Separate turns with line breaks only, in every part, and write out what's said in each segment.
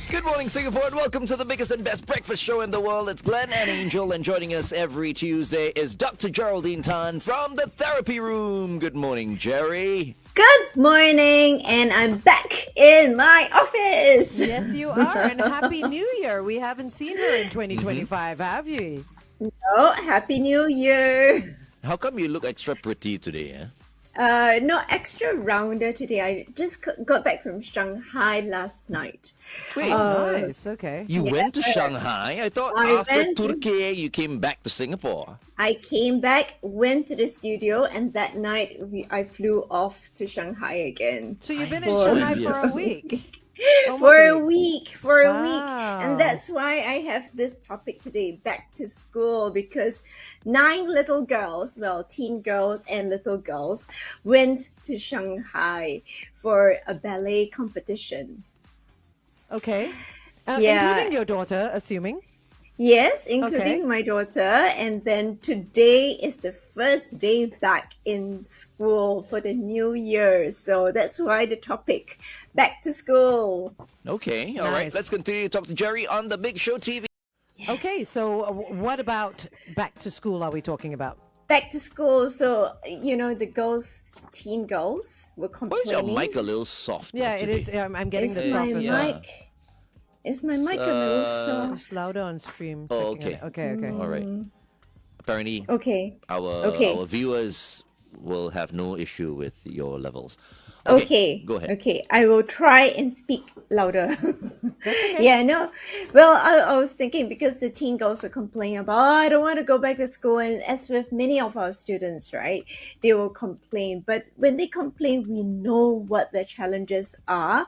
Good morning, Singapore, and welcome to the biggest and best breakfast show in the world. It's Glenn and Angel, and joining us every Tuesday is Dr. Geraldine Tan from the therapy room. Good morning, Jerry.
Good morning, and I'm back in my office.
Yes, you are, and Happy New Year. We haven't seen her in 2025, have you?
Oh, Happy New Year.
How come you look extra pretty today, eh?
No extra rounder today. I just got back from Shanghai last night.
Wait,
Nice, okay.
you went to Shanghai? I thought
I
after
went to-
Turkey, you came back to Singapore.
I came back, went to the studio, and that night I flew off to Shanghai again.
So you've been in
For-
Shanghai for
Yes.
a week? Almost
For a week.
Wow.
And that's why I have this topic today, back to school, because 9 little girls, well, teen girls and little girls, went to Shanghai for a ballet competition.
Okay.
Yeah.
Including your daughter, assuming.
Yes, including
Okay.
my daughter. And then today is the first day back in school for the new year. So that's why the topic, back to school.
Okay, all right.
Nice.
Let's continue to talk to Jerry on the Big Show TV.
Okay, so what about back to school are we talking about?
Back to school. So, the girls, teen girls, were
Why is your
complaining.
mic a little soft?
Yeah, it
today?
is. I'm getting
Is
the
my
soft as
yeah.
well.
mic? Is my mic a little soft?
It's louder on stream.
Oh,
Checking on
okay.
it. Okay.
All right. Apparently,
Okay.
our
Okay.
viewers will have no issue with your levels.
Okay.
Go ahead.
Okay. I will try and speak louder. Yeah, no. Well, I was thinking because the teen girls were complaining about, I don't want to go back to school. And as with many of our students, right, they will complain. But when they complain, we know what their challenges are.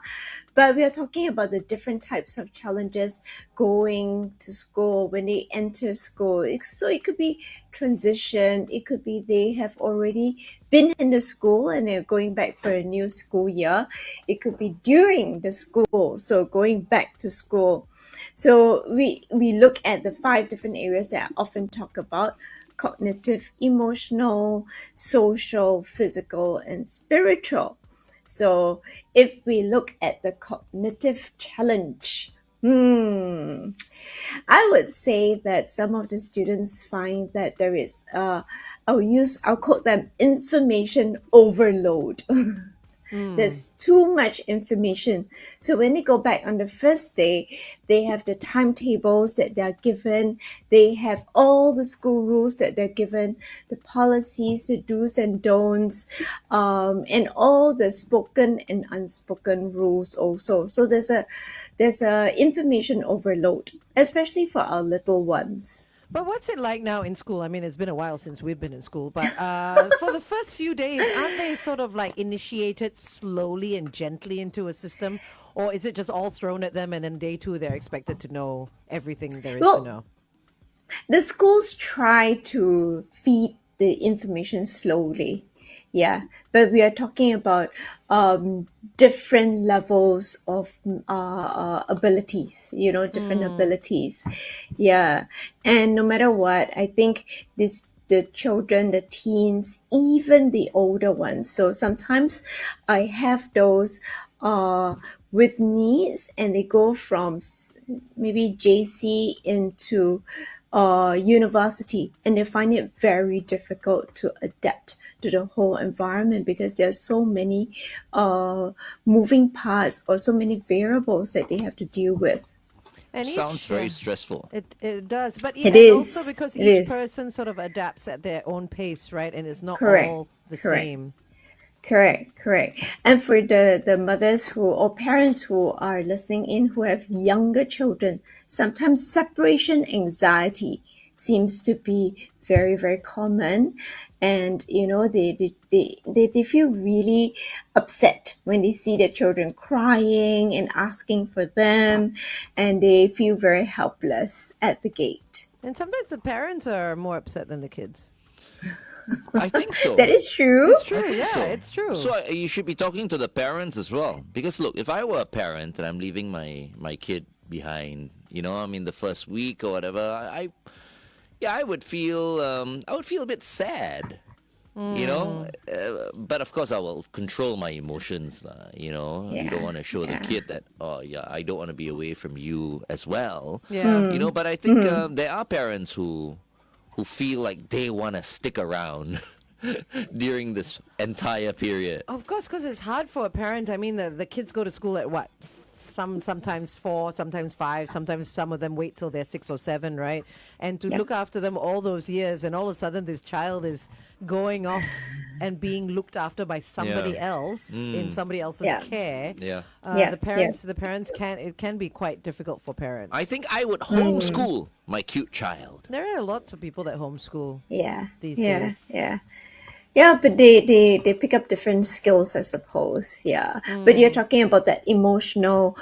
But we are talking about the different types of challenges going to school when they enter school. So it could be transition. It could be they have already been in the school and they're going back for a new school year. It could be during the school, so going back to school. So we look at the 5 different areas that I often talk about: cognitive, emotional, social, physical, and spiritual. So if we look at the cognitive challenge, I would say that some of the students find that there is, I'll quote them, information overload. There's too much information. So when they go back on the first day, they have the timetables that they're given. They have all the school rules that they're given, the policies, the do's and don'ts, and all the spoken and unspoken rules also. So there's a information overload, especially for our little ones.
But what's it like now in school? I mean, it's been a while since we've been in school, but for the first few days, aren't they sort of like initiated slowly and gently into a system? Or is it just all thrown at them and then day 2 they're expected to know everything there is
Well,
to know?
The schools try to feed the information slowly. Yeah, but we are talking about different levels of abilities, different abilities. Yeah, and no matter what, I think the children, the teens, even the older ones. So sometimes I have those with needs, and they go from maybe JC into university, and they find it very difficult to adapt to the whole environment because there are so many moving parts or so many variables that they have to deal with.
And
Sounds very stressful.
It does, but
It
and
is.
also because
It
each
is.
person sort of adapts at their own pace, right? And it's not
Correct.
all the
Correct.
same.
Correct. And for the mothers or parents who are listening in who have younger children, sometimes separation anxiety seems to be very, very common. And, they feel really upset when they see their children crying and asking for them, and they feel very helpless at the gate.
And sometimes the parents are more upset than the kids.
I think so.
That is true.
It's true,
I think
yeah,
so.
it's true.
So you should be talking to the parents as well. Because look, if I were a parent and I'm leaving my kid behind, the first week or whatever, I would feel a bit sad. You know, but of course I will control my emotions. You know, you don't
Yeah,
want to show the
yeah.
kid that, oh yeah, I don't want to be away from you as well.
Yeah.
You know, but I think there are parents who feel like they want to stick around during this entire period.
Of course, because it's hard for a parent. I mean, the kids go to school at what? Sometimes 4, sometimes 5, sometimes some of them wait till they're 6 or 7, right? And to
Yep.
look after them all those years, and all of a sudden this child is going off and being looked after by somebody
Yeah.
else in somebody else's
Yeah.
care.
Yeah.
Yeah,
The parents can be quite difficult for parents.
I think I would homeschool my cute child.
There are lots of people that homeschool
Yeah.
these
Yeah.
days.
Yeah. Yeah, but they pick up different skills, I suppose. Yeah. But you're talking about that emotional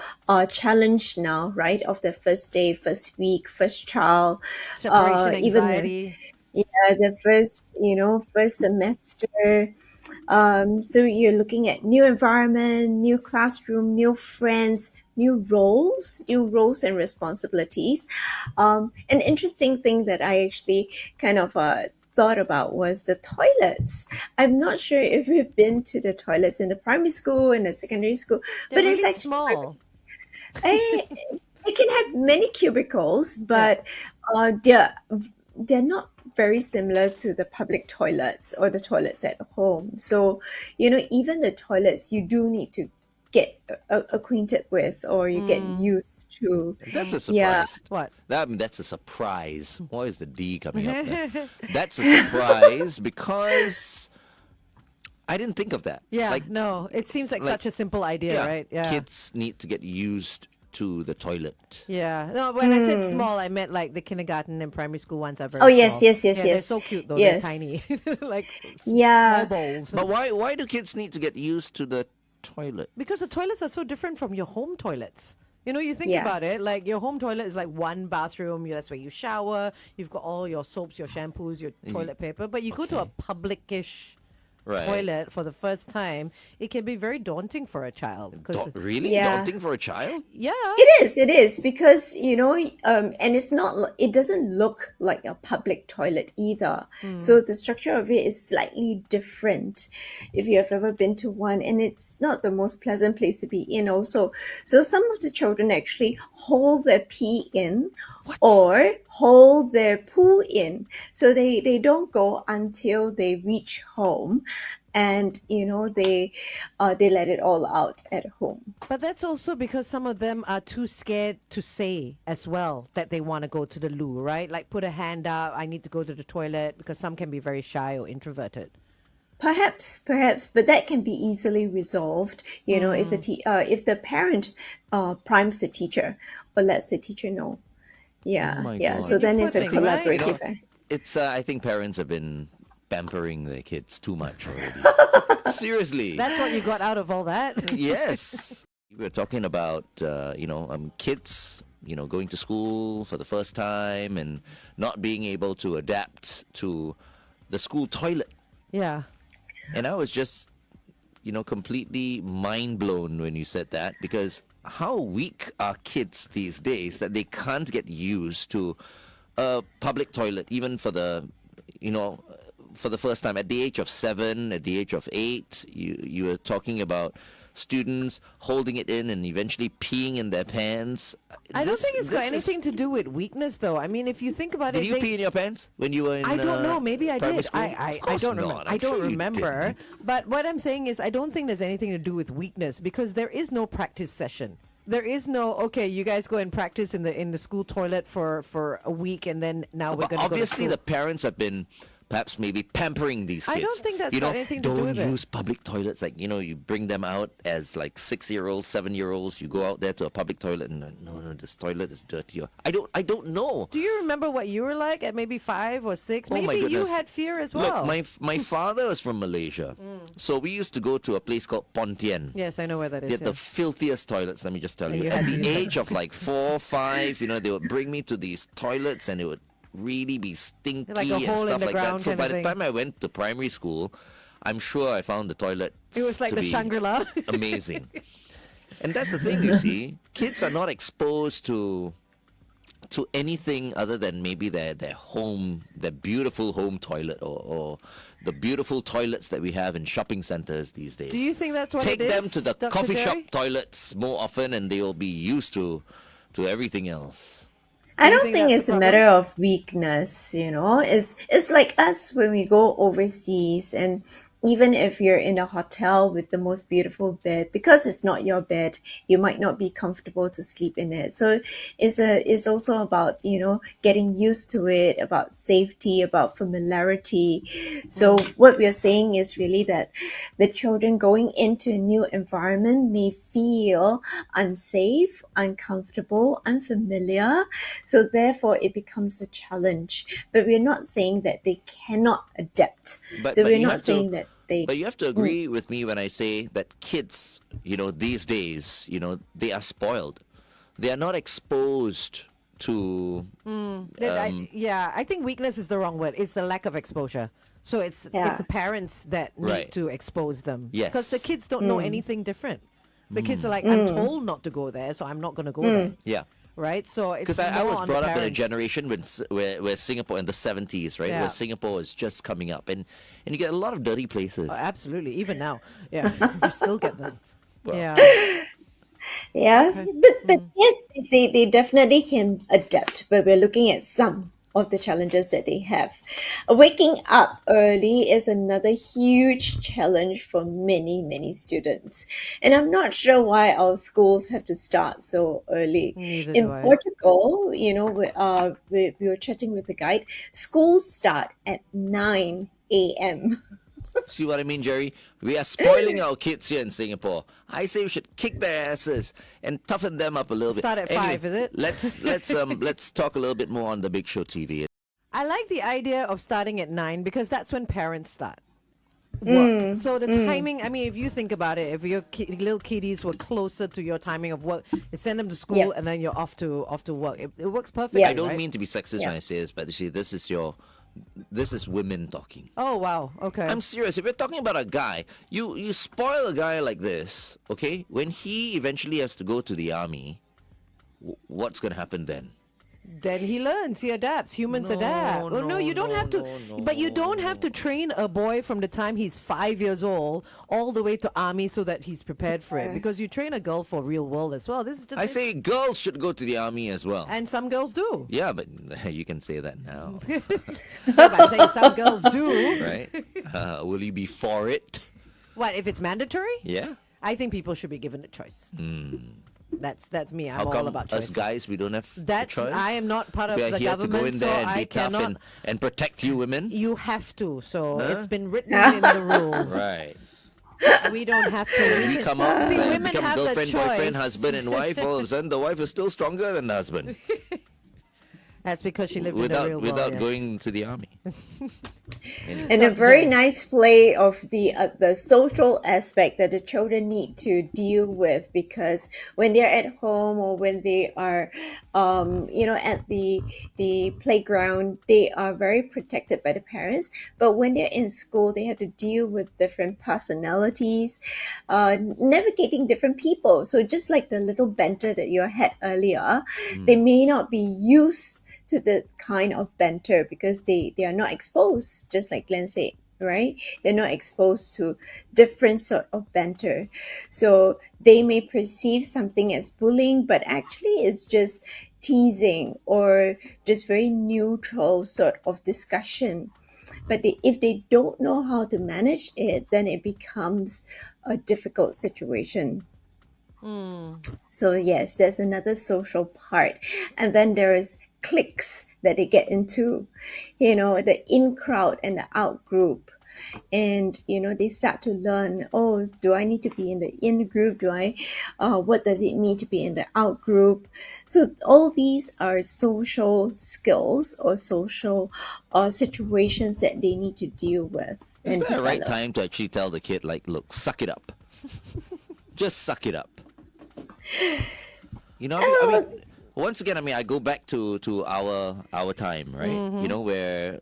challenge now, right? Of the first day, first week, first child,
Separation
even
anxiety.
the first, first semester. So you're looking at new environment, new classroom, new friends, new roles and responsibilities. An interesting thing that I actually kind of thought about was the toilets. I'm not sure if we've been to the toilets in the primary school and the secondary school,
They're
but it's
really
actually
small.
eh, it can have many cubicles,
Yeah.
but they're not very similar to the public toilets or the toilets at home. So, even the toilets you do need to get acquainted with, or you get used to.
That's a
Yeah.
surprise.
What?
That's a surprise. Why is the D coming up there? That's a surprise because I didn't think of that.
Yeah,
Like,
no, it seems like
like-
such a simple idea,
yeah,
right? Yeah.
kids need to get used to the toilet.
Yeah. No, when I said small, I meant like the kindergarten and primary school ones are very
Oh, yes,
small.
yes, yes,
Yeah, they're
yes.
so cute though.
Yes.
They're tiny. Like
Yeah.
small bowls.
But why do kids need to get used to the toilet?
Because the toilets are so different from your home toilets. You think
Yeah.
about it, like your home toilet is like one bathroom. That's where you shower. You've got all your soaps, your shampoos, your toilet paper. But you go to a public-ish
Right.
toilet for the first time, it can be very daunting for a child. Because
Really
Yeah.
daunting for a child?
yeah,
It is because and it's not. It doesn't look like a public toilet either. So the structure of it is slightly different. If you have ever been to one, and it's not the most pleasant place to be in. Also, so some of the children actually hold their pee in, or hold their poo in, so they don't go until they reach home, and they let it all out at home.
but that's also because some of them are too scared to say as well that they want to go to the loo, right? Like put a hand up, I need to go to the toilet, because some can be very shy or introverted.
Perhaps, but that can be easily resolved. If the parent primes the teacher or lets the teacher know. Yeah,
Oh my
yeah.
God.
So then it's a
Poor thing, right?
collaborative.
It's I think parents have been pampering their kids too much already. Seriously.
That's what you got out of all that.
Yes. We were talking about, kids, going to school for the first time and not being able to adapt to the school toilet.
Yeah.
And I was just, completely mind blown when you said that, because how weak are kids these days that they can't get used to a public toilet, even for for the first time at the age of 7, at the age of 8. You were talking about students holding it in and eventually peeing in their pants.
I don't think it's got
this is-
anything to do with weakness, though. I mean, if you think about
Did
it,
you pee in your pants when you were in?
I don't know. Maybe I
primary
did.
school?
I
Of course
don't remember.
not.
I
I'm
don't
sure you
remember.
didn't.
But what I'm saying is, I don't think there's anything to do with weakness, because there is no practice session. There is no, okay, you guys go and practice in the school toilet for a week, and then now we're
But
going to go to
obviously,
school.
the parents have been perhaps maybe pampering these kids.
I don't think that's
you
got
know,
anything to do
don't
with it.
use public toilets. Like, you bring them out as like 6-year-olds, 7-year-olds. You go out there to a public toilet and no, this toilet is dirty. I don't know.
Do you remember what you were like at maybe 5 or 6?
Oh my
Maybe you
goodness.
had fear as well.
Look, my father was from Malaysia, so we used to go to a place called Pontian.
Yes, I know where that
They
is.
had the filthiest toilets, let me just tell
And
you.
you
At
had to
the
use them.
age of like 4, 5, they would bring me to these toilets and it would really be stinky
Like a
and
hole in
stuff
the
like that.
ground
So
kind
by
of
the
thing.
time I went to primary school, I'm sure I found the toilet.
It was like
to
the
be
Shangri-La.
amazing. And that's the thing, you see. Kids are not exposed to to anything other than maybe their home, their beautiful home toilet, or the beautiful toilets that we have in shopping centers these days.
Do you think that's what
Take
it is?
them to the
Dr.
coffee shop
Jerry?
toilets more often, and they will be used to everything else.
I
Do you
don't
think
think
that's
it's
the
a matter of weakness, you know. It's like us when we go overseas, and even if you're in a hotel with the most beautiful bed, because it's not your bed, you might not be comfortable to sleep in it. So it's also about, you know, getting used to it, about safety, about familiarity. So what we are saying is really that the children going into a new environment may feel unsafe, uncomfortable, unfamiliar. So therefore it becomes a challenge. But we're not saying that they cannot adapt.
But
So
but
we're
you
not
have to
saying that they
but you have to agree with me when I say that kids, these days, they are spoiled. They are not exposed to
I think weakness is the wrong word. It's the lack of exposure. So it's
Yeah.
the parents that need
Right.
to expose them.
Yes.
Because the kids don't know anything different. The kids are like, I'm told not to go there, so I'm not going to go there.
yeah.
Right? So it's
Because I
more
was
on the
brought up in a
parents.
generation where Singapore in the 70s, right?
Yeah.
Where Singapore was just coming up, and you get a lot of dirty places.
Oh, absolutely. Even now. Yeah. You still get them.
Well,
Yeah.
Yeah,
Okay.
but yes, they definitely can adapt, but we're looking at some of the challenges that they have. Waking up early is another huge challenge for many students. And I'm not sure why our schools have to start so early.
Neither
In
do I.
Portugal, you know, we were chatting with the guide, schools start at 9 a.m.
see what I mean, Jerry? We are spoiling our kids here in Singapore. I say we should kick their asses and toughen them up a little
Start
bit.
at 5, is it?
Let's talk a little bit more on the Big Show TV.
I like the idea of starting at 9 because that's when parents start work. So the timing, I mean, if you think about it, if your little kiddies were closer to your timing of work, you send them to school
Yep.
and then you're off to work. It works perfectly.
Yeah.
I don't
right?
mean to be sexist
Yeah.
when I say this, but you see, this is women talking.
Oh wow. Okay.
I'm serious. If you're talking about a guy, you spoil a guy like this, okay? When he eventually has to go to the army, what's going to happen then?
Then he learns, he adapts. Humans adapt. Oh no, you don't have to. But you don't have to train a boy from the time he's 5 years old all the way to army so that he's prepared for it. Because you train a girl for real world as well. This is just
I say girls should go to the army as well.
and some girls do.
Yeah, but you can say that now,
No, but I'm saying some girls do.
right? Will you be for it?
What if it's mandatory?
Yeah.
I think people should be given a choice. That's me. I'm
How
all
come
about
us
choices.
guys, we don't have
That's
the choice?
I am not part of
We are
the
here to
government,
go in
so
there and
I
be tough
cannot.
and protect you women.
You have to. So
Huh?
it's been written in the rules.
Right.
We don't have to.
We
can-
come out
See,
and
women
become
have the
girlfriend, boyfriend,
choice.
husband, and wife. All of a sudden, the wife is still stronger than the husband
That's because she lived in the real world.
without
yes.
going to the army. Anyway.
And a very nice play of the social aspect that the children need to deal with, because when they're at home or when they are at the playground, they are very protected by the parents. But when they're in school, they have to deal with different personalities, navigating different people. So just like the little banter that you had earlier, they may not be used to the kind of banter because they are not exposed, just like Glenn said, right? They're not exposed to different sort of banter. So they may perceive something as bullying, but actually it's just teasing or just very neutral sort of discussion. But if they don't know how to manage it, then it becomes a difficult situation. So yes, there's another social part. And then there is cliques that they get into, the in crowd and the out group. And, they start to learn, oh, do I need to be in the in group? What does it mean to be in the out group? So all these are social skills or social situations that they need to deal with.
Is
and
there a right
develop.
time to actually tell the kid, like, look, suck it up? Just suck it up. I mean, once again, I go back to our time, right? Where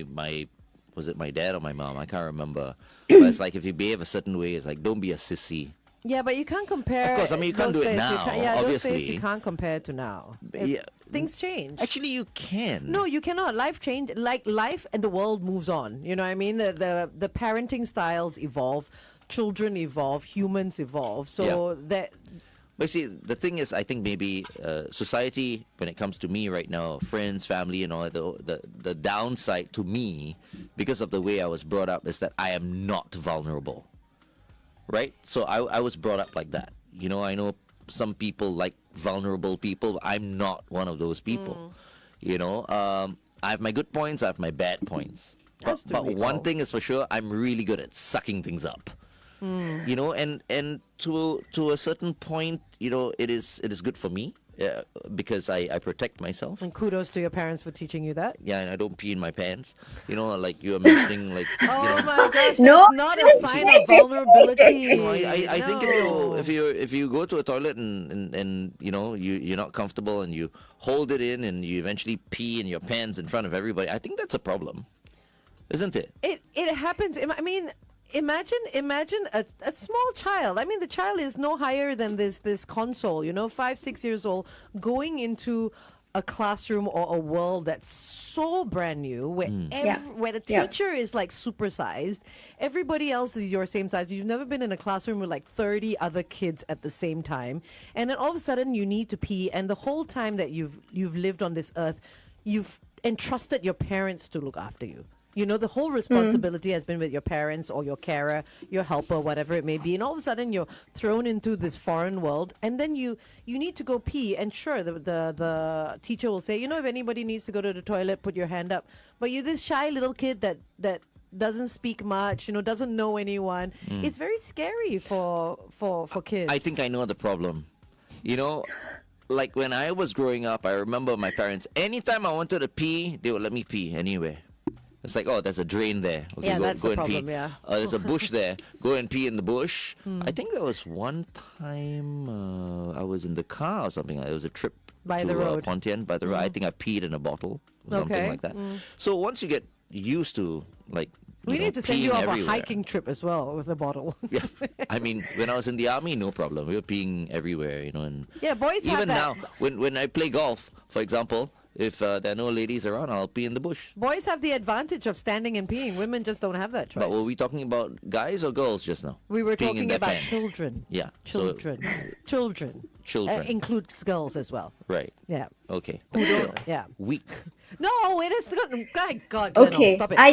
my was it my dad or my mom? I can't remember. But it's like if you behave a certain way, it's like don't be a sissy.
Yeah, but you can't compare.
Of course, I mean, you can't
those
do it
days.
now,
Those days
obviously.
you can't compare to now.
Yeah,
things change.
Actually, you can.
No, you cannot. Life change, like life and the world moves on. You know what I mean? The parenting styles evolve, children evolve, humans evolve. So that
But see, the thing is, I think maybe society, when it comes to me right now, friends, family, and all that, the downside to me, because of the way I was brought up, is that I am not vulnerable. Right? So I was brought up like that. You know, I know some people like vulnerable people. But I'm not one of those people. You know, I have my good points, I have my bad points. But one thing is for sure, I'm really good at sucking things up. You know, and to a certain point, you know, it is good for me because I protect myself.
and kudos to your parents for teaching you that.
Yeah, and I don't pee in my pants. You know, like you were mentioning, like you
Oh
know.
my gosh,
No,
that's not a sign of vulnerability.
No, I think
No.
if you go to a toilet and you know you're not comfortable and you hold it in and you eventually pee in your pants in front of everybody, I think that's a problem, isn't it?
It happens. I mean, imagine a small child. I mean, the child is no higher than this console. You know, 5, 6 years old, going into a classroom or a world that's so brand new, where where the teacher is like supersized, everybody else is your same size. You've never been in a classroom with like 30 other kids at the same time, and then all of a sudden you need to pee, and the whole time that you've lived on this earth, you've entrusted your parents to look after you. You know, the whole responsibility has been with your parents or your carer, your helper, whatever it may be. And all of a sudden you're thrown into this foreign world, and then you need to go pee. And sure, the teacher will say, you know, if anybody needs to go to the toilet, put your hand up. But you're this shy little kid that doesn't speak much, you know, doesn't know anyone. It's very scary for kids.
I think I know the problem. You know, like when I was growing up, I remember my parents, anytime I wanted to pee, they would let me pee anywhere. It's like, oh, there's a drain there. Okay,
Yeah, that's the
and
problem,
pee.
yeah.
There's a bush there. Go and pee in the bush. I think there was one time I was in the car or something. It was a trip
By
to
the road.
Pontian, by the road. I think I peed in a bottle or something
Okay.
like that. So once you get used to, like,
we
know,
need to send you
peeing
off
everywhere.
a hiking trip as well with a bottle.
Yeah, I mean, when I was in the army, no problem. We were peeing everywhere, you know. And
Yeah, boys have
even
that.
now, when I play golf, for example, if there are no ladies around, I'll pee in the bush.
Boys have the advantage of standing and peeing. Women just don't have that choice.
But were we talking about guys or girls just now?
We were
Peeing in
talking
their
about
pants.
children.
Yeah. so-
Children.
Children.
Includes girls as well.
right.
Yeah.
Okay. But still,
Yeah.
weak.
No, it is good. God, Glenn,
Okay,
stop it.
I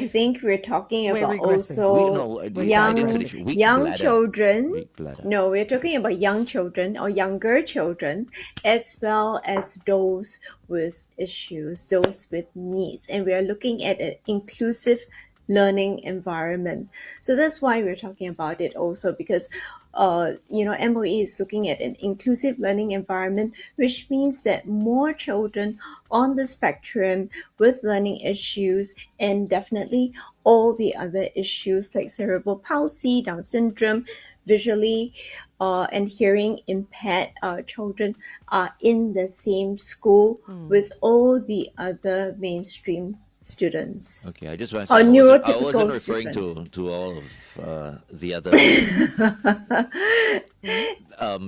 think we're talking
We're
about
regressing.
also
I
young
didn't finish. Weak
young
bladder.
children.
Weak bladder.
No, we're talking about young children or younger children, as well as those with issues, those with needs, and we are looking at an inclusive learning environment. So that's why we're talking about it also, because MOE is looking at an inclusive learning environment, which means that more children on the spectrum with learning issues, and definitely all the other issues like cerebral palsy, Down syndrome, visually and hearing impaired children are in the same school with all the other mainstream students.
Okay, I just want to
Or
say, I
neurotypical
wasn't referring
students.
to all of the other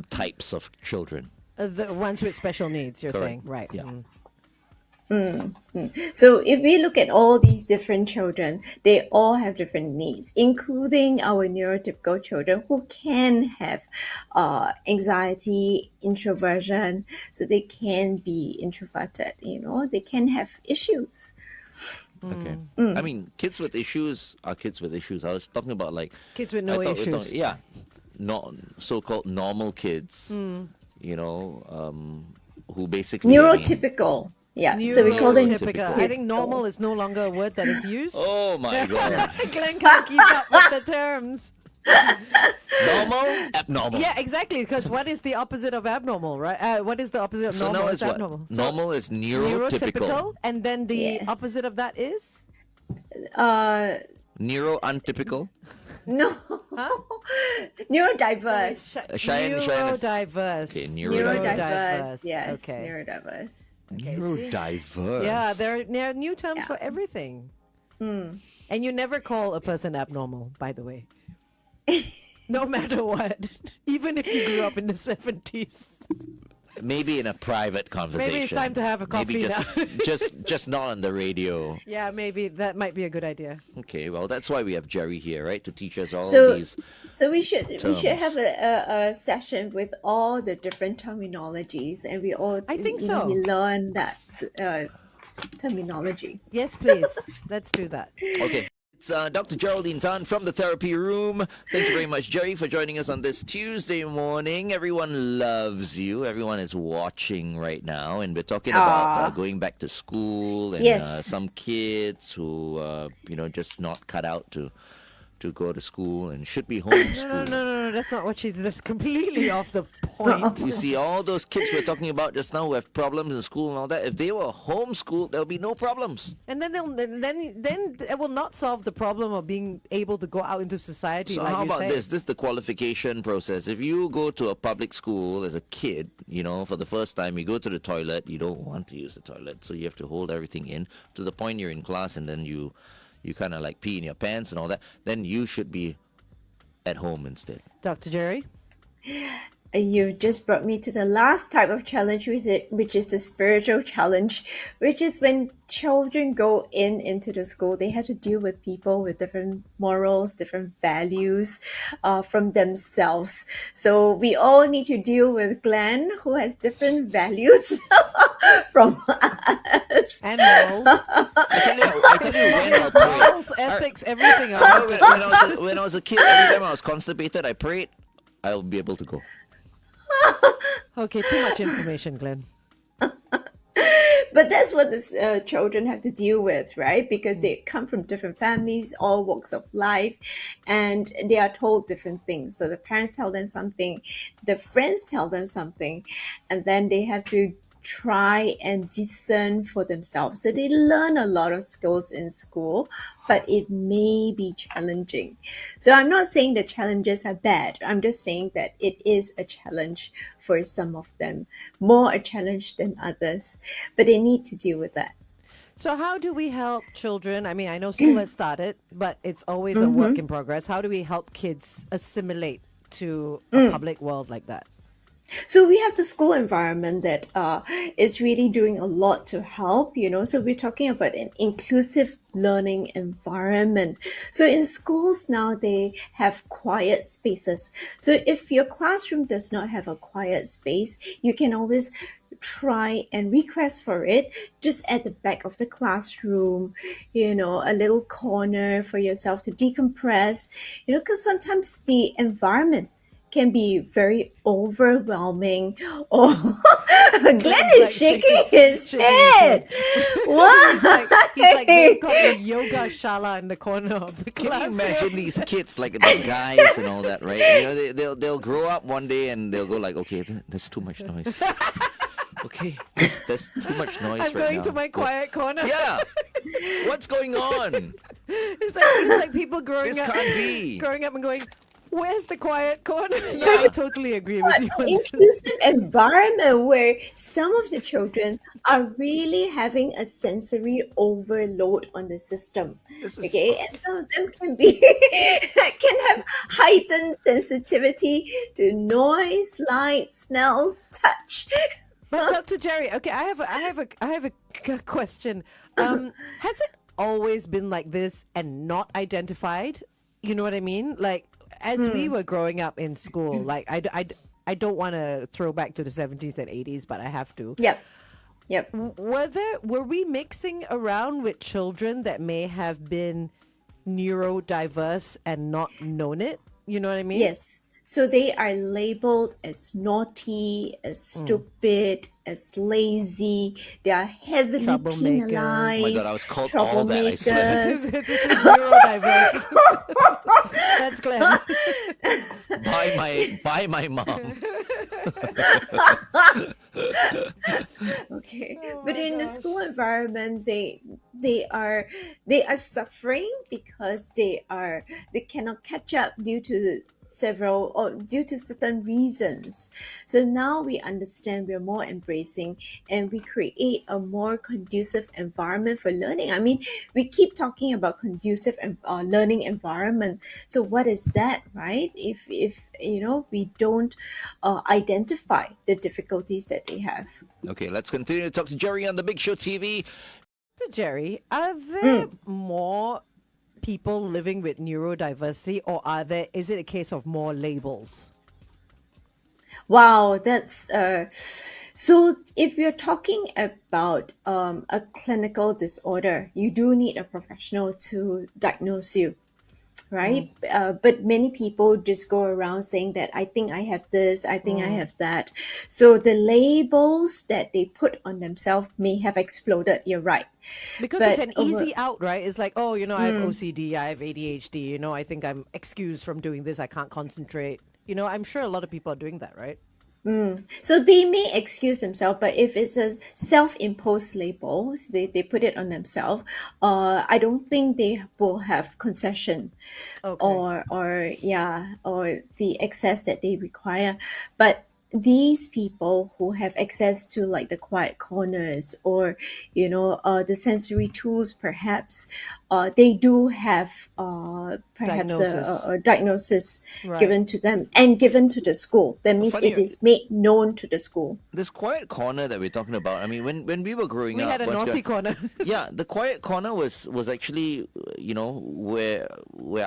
types of children.
The ones with special needs, you're
Correct.
saying. Right.
Yeah.
So if we look at all these different children, they all have different needs, including our neurotypical children who can have anxiety, introversion, so they can be introverted, they can have issues.
Okay. I mean, kids with issues are kids with issues. I was talking about like
Kids with
I
no
thought we were
issues.
talking- yeah, not so-called normal kids. Who basically
Neurotypical. Yeah, so we call them
Neurotypical. I think normal is no longer a word that is used.
Oh my god!
Glenn can't keep up with the terms.
Normal, abnormal.
Yeah, exactly. Because what is the opposite of abnormal, right? What is the opposite of
So
normal?
now
It's
it's what?
abnormal. So
Normal is neurotypical.
and then the
Yes.
opposite of that is
Neuro-untypical.
no neurodiverse.
Cheyenne is-
neurodiverse.
Okay,
Neurodiverse, yes,
Okay.
neurodiverse.
Neurodiverse.
Yeah, there are new terms
Yeah.
for everything. And you never call a person abnormal, by the way. No matter what. Even if you grew up in the 70s.
Maybe in a private conversation.
Maybe it's time to have a coffee
Maybe
now.
just not on the radio.
Yeah, maybe that might be a good idea.
Okay, well that's why we have Jerry here, right? To teach us all
So,
these
so we should
terms.
have a session with all the different terminologies, and we all
I think
you know,
so.
we learn that terminology.
Yes, please. Let's do that.
Okay. It's Dr. Geraldine Tan from the therapy room. Thank you very much, Jerry, for joining us on this Tuesday morning. Everyone loves you. Everyone is watching right now. And we're talking about
Aw.
going back to school and
Yes.
some kids who, just not cut out to go to school and should be homeschooled.
No. That's not what she's. That's completely off the point.
You see, all those kids we're talking about just now who have problems in school and all that, if they were homeschooled, there'll be no problems.
And then then it will not solve the problem of being able to go out into society.
So
like
how
you
about
say.
this? This is the qualification process. If you go to a public school as a kid, for the first time, you go to the toilet, you don't want to use the toilet, so you have to hold everything in to the point you're in class, and then you kind of like pee in your pants and all that, then you should be at home instead.
Dr. Jerry?
You just brought me to the last type of challenge, which is the spiritual challenge, which is when children go into the school, they have to deal with people with different morals, different values from themselves. So we all need to deal with Glenn, who has different values from us.
And morals.
I tell you when I'll pray.
Morals, ethics, everything.
When I was a kid, every time I was constipated, I prayed, I'll be able to go.
Okay, too much information, Glenn.
But that's what the children have to deal with, right? Because they come from different families, all walks of life, and they are told different things. So the parents tell them something, the friends tell them something, and then they have to try and discern for themselves. So they learn a lot of skills in school, but it may be challenging. So I'm not saying the challenges are bad. I'm just saying that it is a challenge for some of them, more a challenge than others, but they need to deal with that.
So how do we help children? I mean, I know school has started, but it's always a work in progress. How do we help kids assimilate to a public world like that?
So we have the school environment that is really doing a lot to help, So we're talking about an inclusive learning environment. So in schools now, they have quiet spaces. So if your classroom does not have a quiet space, you can always try and request for it just at the back of the classroom, a little corner for yourself to decompress, because sometimes the environment can be very overwhelming. Or Glenn is shaking his head. What?
He's like they've got the yoga shala in the corner of the
Can you
class.
imagine these kids, like the guys and all that, right? They'll grow up one day and they'll go like, okay, there's too much noise. Okay, there's too much noise
I'm
right
going
now.
to my quiet corner.
Yeah. What's going on?
It's like people growing
This
up,
can't be.
growing up and going, "Where's the quiet corner?" I totally agree with you. On this.
Inclusive environment where some of the children are really having a sensory overload on the system.
This is-
Okay, and some of them can have heightened sensitivity to noise, light, smells, touch.
But Dr. Jerry, okay, I have a question. Has it always been like this and not identified? You know what I mean? Like as we were growing up in school, like I don't want to throw back to the 70s and 80s, but I have to.
Yep.
Were we mixing around with children that may have been neurodiverse and not known it? You know what I mean?
Yes. So they are labeled as naughty, as stupid, as lazy. They are heavily
Troublemakers.
penalized.
Oh my God, I was called all that, I swear.
Troublemakers.
This is neurodiverse. That's Glenn.
By my mom.
Okay,
Oh
but
my
in the
gosh.
school environment, they are suffering because they cannot catch up due to several or due to certain reasons. So now we understand, we're more embracing, and we create a more conducive environment for learning. I mean, we keep talking about conducive learning environment. So what is that, right? If we don't identify the difficulties that they have.
Okay, let's continue to talk to Jerry on the Big Show TV.
So, Jerry, are there more people living with neurodiversity, or is it a case of more labels?
Wow, that's so if you're talking about a clinical disorder, you do need a professional to diagnose you, right? But many people just go around saying that I think I have this, I think I have that. So the labels that they put on themselves may have exploded. You're right.
Because
But
it's an easy out, right? It's like, oh, I have OCD, I have ADHD, I think I'm excused from doing this, I can't concentrate. I'm sure a lot of people are doing that, right?
So they may excuse themselves, but if it's a self-imposed label, so they put it on themselves, I don't think they will have concession
Okay.
or the access that they require. But these people who have access to like the quiet corners or the sensory tools, perhaps they do have perhaps
Diagnosis.
a diagnosis
Right.
given to them and given to the school. That means
Funny-
it is made known to the school.
This quiet corner that we're talking about, I mean, when we were growing
We
up,
had a
once
naughty
you-
corner.
yeah, the quiet corner was actually, where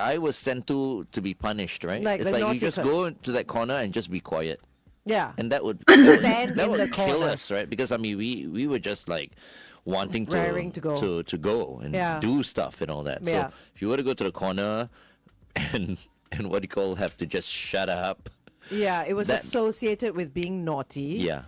I was sent to be punished, right?
Like
it's
the
like you
naughty
just go to that corner and just be quiet.
Yeah.
And that would
Stand
that
in
would
the
kill
corner.
us, right? Because I mean, we were just like wanting
Raring to go.
to go and
Yeah.
do stuff and all that.
Yeah.
So if you were to go to the corner and what do you call have to just shut up,
Yeah, it was
That-
associated with being naughty.
yeah.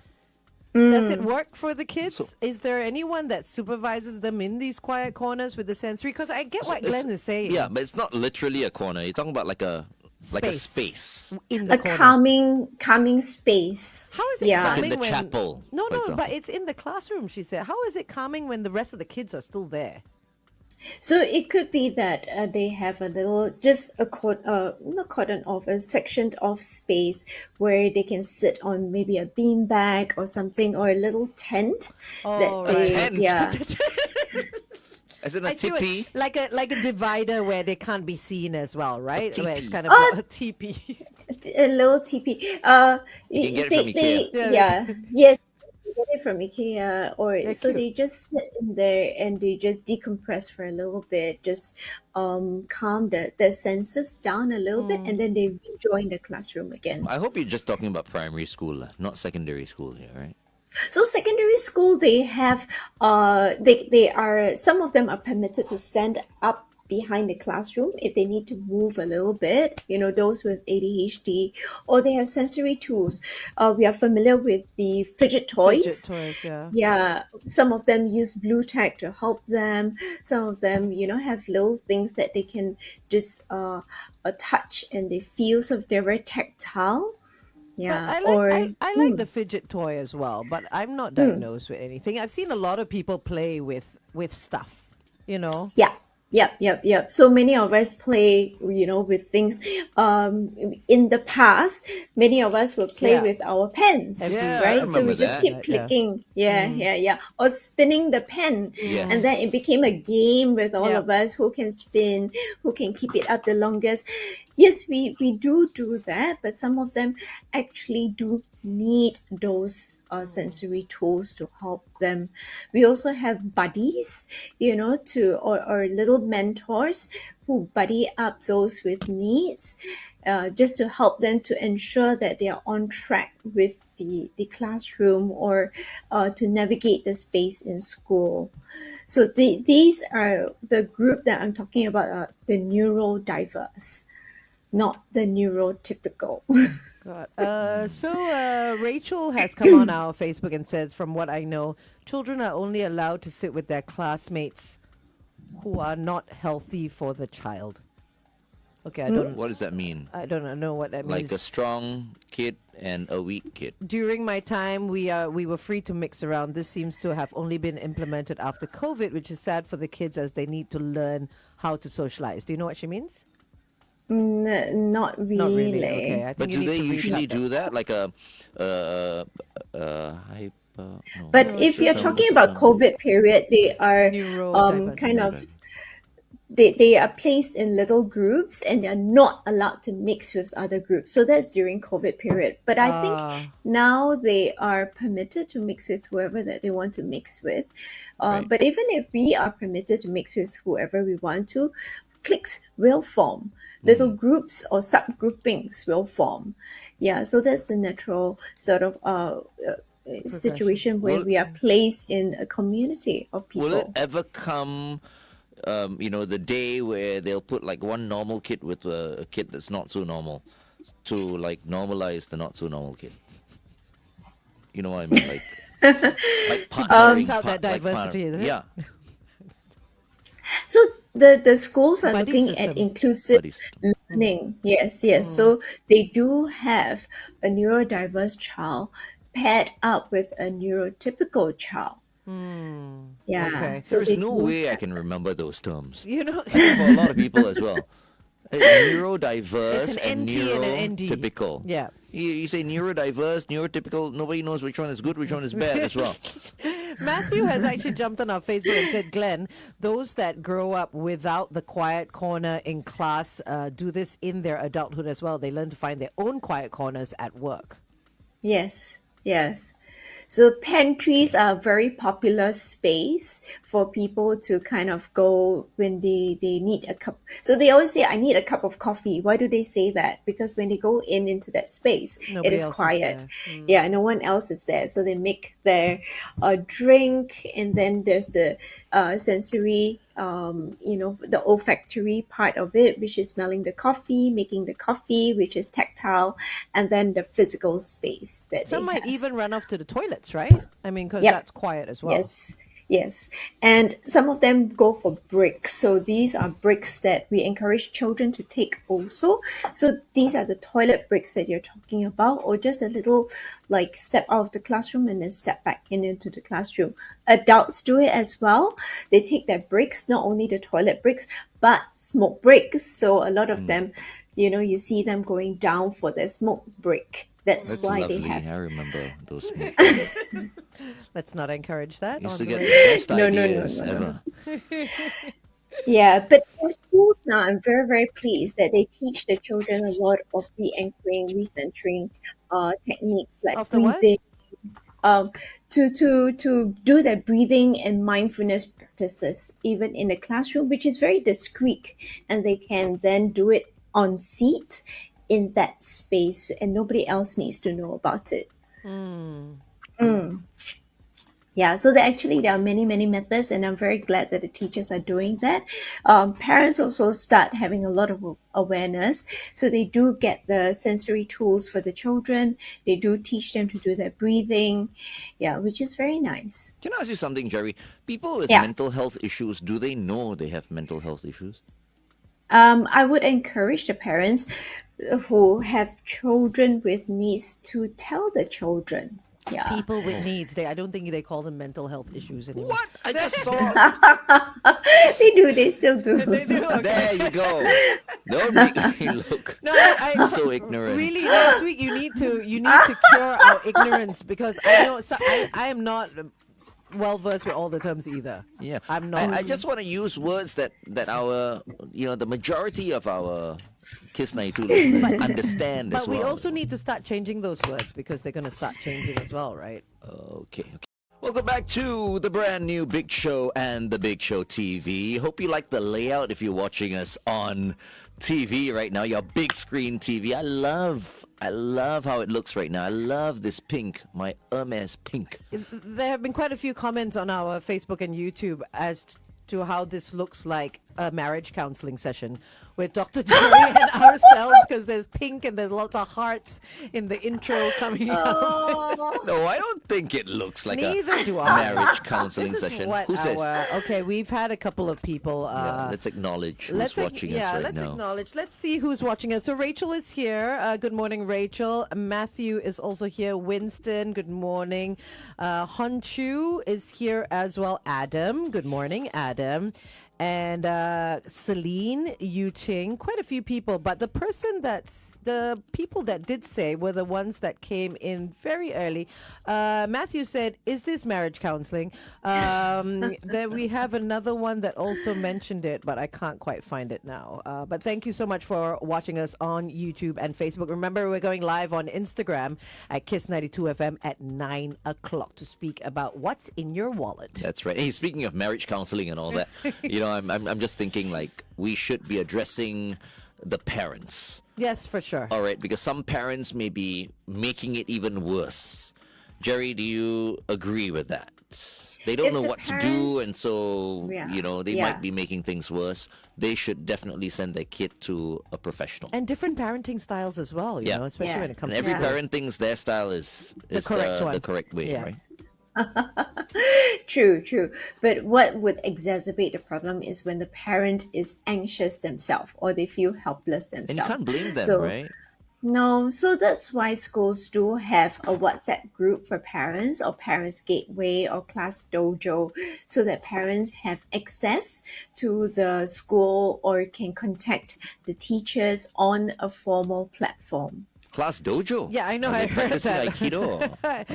Does it work for the kids? Is there anyone that supervises them in these quiet corners with the sensory? Because I get what
It's-
Glenn is saying.
Yeah, but it's not literally a corner. You're talking about like a
Space.
space.
In the
A
corner.
calming space.
How is it
Yeah.
calming
Like in the
when...
chapel,
No,
for
no,
example.
but it's in the classroom, she said. How is it calming when the rest of the kids are still there?
So it could be that they have a little, just not cordon off, a section of space where they can sit on maybe a bean bag or something, or a little tent.
Oh,
that
right.
they,
Tent?
Yeah.
As in a
I see what-
tippy.
like a divider where they can't be seen as well, right? Where it's
teepee.
kind of a teepee.
A little teepee.
You can get it from IKEA.
Yeah. Yes. You get it from IKEA, or
They're
so
cute.
they just sit in there and they just decompress for a little bit, just calm their senses down a little bit, and then they rejoin the classroom again.
I hope you're just talking about primary school, not secondary school here, right?
So secondary school, they have they are, some of them are permitted to stand up behind the classroom if they need to move a little bit, those with ADHD, or they have sensory tools. We are familiar with the fidget toys.
Fidget toys, yeah.
Yeah, some of them use blue tack to help them. Some of them, have little things that they can just touch and they feel, so they're very tactile. Yeah,
But
or
I like the fidget toy as well, but I'm not diagnosed with anything. I've seen a lot of people play with stuff,
yeah. Yep. So many of us play, with things. In the past, many of us would play
Yeah.
with our pens,
Yeah, I
right? So we
remember
just
that.
keep
Yeah.
clicking. Yeah. Or spinning the pen.
Yes.
And then it became a game with all
Yeah.
of us, who can spin, who can keep it up the longest. Yes, we do that, but some of them actually do need those sensory tools to help them. We also have buddies, or little mentors who buddy up those with needs, just to help them to ensure that they are on track with the classroom, or to navigate the space in school. So these are the group that I'm talking about, the neurodiverse, not the neurotypical.
God. So Rachel has come on our Facebook and says, from what I know, children are only allowed to sit with their classmates who are not healthy for the child. Okay,
What does that mean?
I don't know what that means.
Like a strong kid and a weak kid.
During my time, we were free to mix around. This seems to have only been implemented after COVID, which is sad for the kids as they need to learn how to socialize. Do you know what she means?
Not
Not really.
really.
Okay, I
But
think you
do
need
they
to read
usually
about that.
do that? Like hyper? No,
But
what's
if
the
you're
term?
talking
What's the
about
term?
COVID period, they are
Neurodiverse.
kind of
Neurodiverse.
they are placed in little groups and they're not allowed to mix with other groups. So that's during COVID period. But I think
Ah,
now they are permitted to mix with whoever that they want to mix with.
Right.
But even if we are permitted to mix with whoever we want to, cliques will form. Little groups or subgroupings will form. Yeah, so that's the natural sort of
progression.
situation where
Will
we are placed in a community of
Will it
people.
ever come? The day where they'll put like one normal kid with a kid that's not so normal, to like normalize the not so normal kid. You know what I mean? Like
To balance
partnering,
out that diversity, isn't it?
yeah,
So the schools are
Buddy
looking at
system.
inclusive
buddy system.
learning. Yes, yes. So they do have a neurodiverse child paired up with a neurotypical child. Yeah.
Okay.
So
There is
they
no
do
way I
have.
can remember those terms.
You know,
I think for a lot of people as well.
it's
Neurodiverse
an
and
NT and an ND.
neurotypical.
Yeah.
You say neurodiverse, neurotypical, nobody knows which one is good, which one is bad as well.
Matthew has actually jumped on our Facebook and said, Glenn, those that grow up without the quiet corner in class do this in their adulthood as well. They learn to find their own quiet corners at work.
Yes, yes. So pantries are a very popular space for people to kind of go when they need a cup. So they always say, I need a cup of coffee. Why do they say that? Because when they go into that space, it
Nobody
is
else is
quiet.
there.
Yeah, no one else is there. So they make their drink, and then there's the sensory, the olfactory part of it, which is smelling the coffee, making the coffee, which is tactile, and then the physical space that
Some
they
might
have.
even run off to the toilets, right? I mean, because
Yep.
that's quiet as well.
Yes. Yes. And some of them go for breaks. So these are breaks that we encourage children to take also. So these are the toilet breaks that you're talking about, or just a little like step out of the classroom and then step back into the classroom. Adults do it as well. They take their breaks, not only the toilet breaks, but smoke breaks. So a lot of them, you see them going down for their smoke break. That's
That's
why they
lovely.
have.
I remember those smoke breaks.
Let's not encourage that.
Used
on
to
the
get the
radio.
best
No, no, no,
ideas
no, no.
ever.
Yeah, but for schools now, I'm very, very pleased that they teach the children a lot of re-anchoring, recentering techniques like
Of the what?
breathing, to do their breathing and mindfulness practices even in the classroom, which is very discreet, and they can then do it on seat in that space, and nobody else needs to know about it. Yeah, so there are many, many methods, and I'm very glad that the teachers are doing that. Parents also start having a lot of awareness, so they do get the sensory tools for the children. They do teach them to do their breathing, yeah, which is very nice.
Can I ask you something, Jerry? People with
Yeah,
mental health issues, do they know they have mental health issues?
I would encourage the parents who have children with needs to tell the children. Yeah.
People with needs. I don't think they call them mental health issues anymore.
What? I just saw.
They do, they still do.
They do. Okay.
There you go. Don't make me look
No, I
so ignorant.
really next week you need to cure our ignorance, because I know I am not well versed with all the terms either.
Yeah,
I'm not.
I just want to use words that our the majority of our Kiss 92 listeners understand as
But we
well.
also need to start changing those words, because they're going to start changing as well, right?
Okay. Welcome back to the brand new Big Show and the Big Show TV. Hope you like the layout if you're watching us on TV right now, your big screen TV. I love how it looks right now. I love this pink, my Hermes pink.
There have been quite a few comments on our Facebook and YouTube as to how this looks like a marriage counseling session with Dr. Jerry and ourselves, because there's pink and there's lots of hearts in the intro coming up.
No, I don't think it looks like
Neither do
a
I.
marriage counseling
This is
session.
what
Who says?
okay, we've had a couple of people.
Yeah, let's acknowledge who's
Let's
watching us right
let's
now.
acknowledge. Let's see who's watching us. So Rachel is here. Good morning, Rachel. Matthew is also here. Winston, good morning. Honchu is here as well. Adam, good morning, Adam. and Celine, Yu Ching, quite a few people. But the people that did say were the ones that came in very early. Matthew said, "Is this marriage counseling?" Then we have another one that also mentioned it, but I can't quite find it now. But thank you so much for watching us on YouTube and Facebook. Remember, we're going live on Instagram at Kiss92FM at 9 o'clock to speak about what's in your wallet.
That's right. Hey, speaking of marriage counseling and all that, I'm just thinking like we should be addressing the parents.
Yes, for sure.
All right, because some parents may be making it even worse. Jerry, do you agree with that? They don't
If
know
the
what to do,
parents-
and so they
Yeah.
might be making things worse. They should definitely send their kid to a professional.
And different parenting styles as well, you
Yeah.
know, especially
Yeah.
when it comes
And
to
every
school.
parent thinks their style is
correct one.
the correct way,
Yeah.
right?
True, true. But what would exacerbate the problem is when the parent is anxious themselves or they feel helpless
And
themselves.
you can't blame them,
So-
right?
No, so that's why schools do have a WhatsApp group for parents or Parents Gateway or Class Dojo so that parents have access to the school or can contact the teachers on a formal platform.
Class dojo.
Yeah, I know,
Are
I
they
heard
practicing
that.
Aikido?
I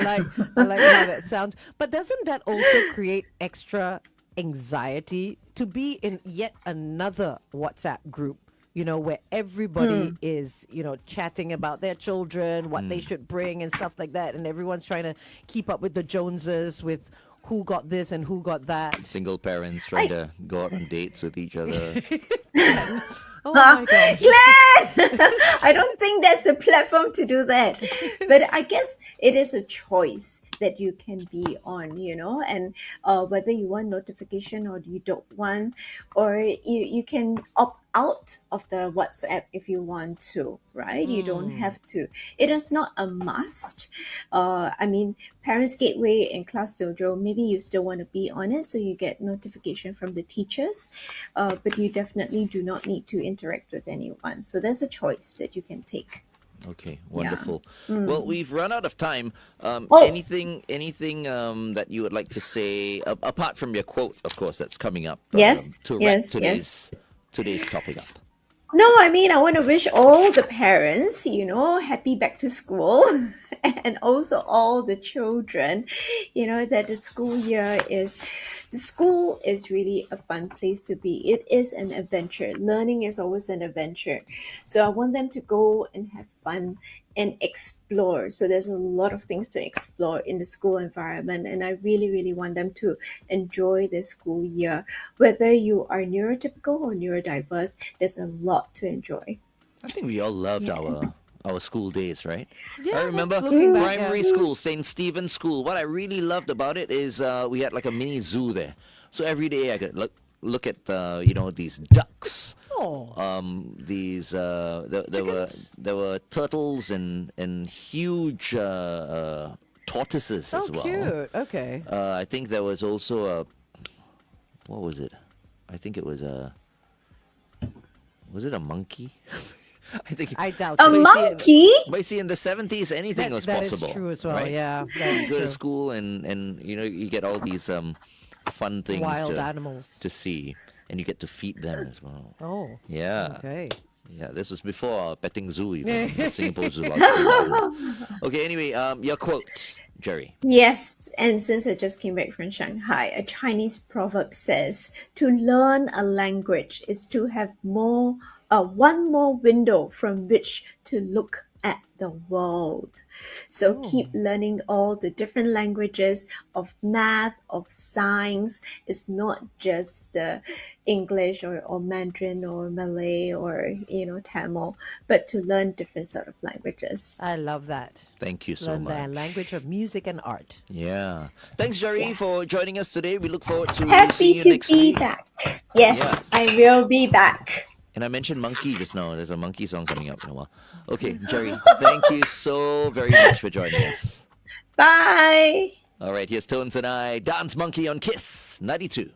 like how that sounds. But doesn't that also create extra anxiety to be in yet another WhatsApp group? You know, where everybody is, chatting about their children, what they should bring and stuff like that. And everyone's trying to keep up with the Joneses with who got this and who got that.
Single parents trying to go out on dates with each other.
Oh my gosh.
Glenn! I don't think that's the platform to do that. But I guess it is a choice that you can be on, and whether you want notification or you don't want, or you can opt out of the WhatsApp if you want to, right? You don't have to. It is not a must. Parents Gateway and Class Dojo, maybe you still want to be on it so you get notification from the teachers, but you definitely do not need to interact with anyone. So there's a choice that you can take.
Okay, wonderful. Well, we've run out of time.
Oh.
Anything that you would like to say, apart from your quote, of course, that's coming up,
Yes,
to wrap
yes,
today's topic up?
No, I want to wish all the parents, happy back to school and also all the children, that the school is really a fun place to be. It is an adventure. Learning is always an adventure. So I want them to go and have fun and explore. So there's a lot of things to explore in the school environment, and I really, really want them to enjoy their school year. Whether you are neurotypical or neurodiverse, there's a lot to enjoy.
I think we all loved our school days, right?
Yeah,
I remember
looking back,
primary
yeah.
school, St. Stephen's School. What I really loved about it is we had like a mini zoo there. So every day I could look at these ducks.
Oh,
There were turtles and huge tortoises as well.
cute. Okay.
I think there was also what was it? I think it was was it a monkey? I think
I doubt
A
it.
monkey?
But you see, in the 70s, anything was
That is
possible.
true as well.
right?
Yeah,
You
that's
go to
true.
school and you get all these fun things
Wild
to
animals.
see, and you get to feed them as well.
Oh,
Yeah.
okay.
Yeah, this was before our petting zoo, even the Singapore Zoo. Okay, anyway, your quote, Jerry.
Yes, and since I just came back from Shanghai, a Chinese proverb says, to learn a language is to have one more window from which to look at the world. So keep learning all the different languages of math, of science. It's not just the English or Mandarin or Malay or Tamil, but to learn different sort of languages.
I love that.
Thank you so
Learn
much.
the language of music and art.
Yeah. Thanks, Jerry,
Yes.
for joining us today. We look forward to
Happy
seeing you
to
next
be
week.
back. Yes, I will be back.
And I mentioned monkey just now. There's a monkey song coming up in a while. Okay, Jerry, thank you so very much for joining us.
Bye.
All right, here's Tones and I, Dance Monkey on Kiss 92.